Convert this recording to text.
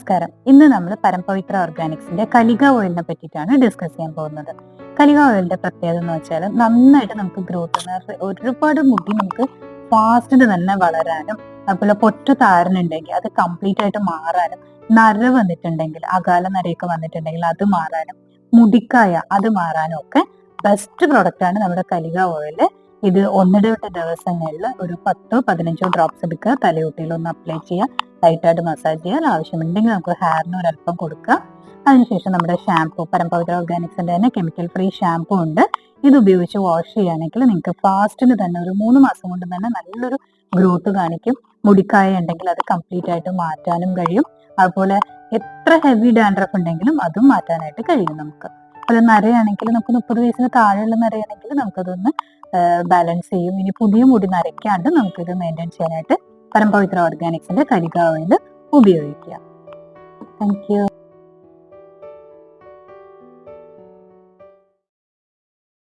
നമസ്കാരം. ഇന്ന് നമ്മൾ പരംപവിത്ര ഓർഗാനിക്സിന്റെ കലിക ഓയിലിനെ പറ്റിയിട്ടാണ് ഡിസ്കസ് ചെയ്യാൻ പോകുന്നത്. കലിക ഓയിലിന്റെ പ്രത്യേകത എന്ന് വെച്ചാൽ നന്നായിട്ട് നമുക്ക് ഗ്രോത്ത്, ഒരുപാട് മുടി നമുക്ക് ഫാസ്റ്റിന് തന്നെ വളരാനും, അതുപോലെ പൊറ്റ താരനുണ്ടെങ്കിൽ അത് കംപ്ലീറ്റ് ആയിട്ട് മാറാനും, നര വന്നിട്ടുണ്ടെങ്കിൽ അകാല നരയൊക്കെ വന്നിട്ടുണ്ടെങ്കിൽ അത് മാറാനും, മുടിക്കായ അത് മാറാനും ഒക്കെ ബെസ്റ്റ് പ്രൊഡക്റ്റ് ആണ് നമ്മുടെ കലിക ഓയിൽ. ഇത് ഒന്നിടവിട്ട ദിവസങ്ങളിൽ ഒരു 10-15 ഡ്രോപ്സ് എടുക്കുക, തലയോട്ടിയിൽ ഒന്ന് അപ്ലൈ ചെയ്യുക, ലൈറ്റായിട്ട് മസാജ് ചെയ്യാൻ, ആവശ്യമുണ്ടെങ്കിൽ നമുക്ക് ഹെയറിന് ഒരല്പം കൊടുക്കുക. അതിനുശേഷം നമ്മുടെ ഷാംപൂ, പരംപവിത്ര ഓർഗാനിക്സിന്റെ തന്നെ കെമിക്കൽ ഫ്രീ ഷാംപൂ ഉണ്ട്. ഇത് ഉപയോഗിച്ച് വാഷ് ചെയ്യുകയാണെങ്കിൽ നിങ്ങൾക്ക് ഫാസ്റ്റിന് തന്നെ ഒരു 3 മാസം കൊണ്ട് തന്നെ നല്ലൊരു ഗ്രോത്ത് കാണിക്കും. മുടിക്കായ ഉണ്ടെങ്കിൽ അത് കംപ്ലീറ്റ് ആയിട്ട് മാറ്റാനും കഴിയും. അതുപോലെ എത്ര ഹെവി ഡാൻഡ്രഫ് ഉണ്ടെങ്കിലും അതും മാറ്റാനായിട്ട് കഴിയും നമുക്ക്. അത് നരയാണെങ്കിൽ നമുക്ക് 30 വയസ്സിന് താഴെയുള്ള നരയാണെങ്കിൽ നമുക്കതൊന്ന് ബാലൻസ് ചെയ്യും. ഇനി പുതിയ മുടി നരയ്ക്കാണ്ട് നമുക്കിത് മെയിൻറ്റെയിൻ ചെയ്യാനായിട്ട് പരംപവിത്ര ഓർഗാനിക്സിന്റെ കലിക ഓയിൽ ഉപയോഗിക്കുക. Thank you.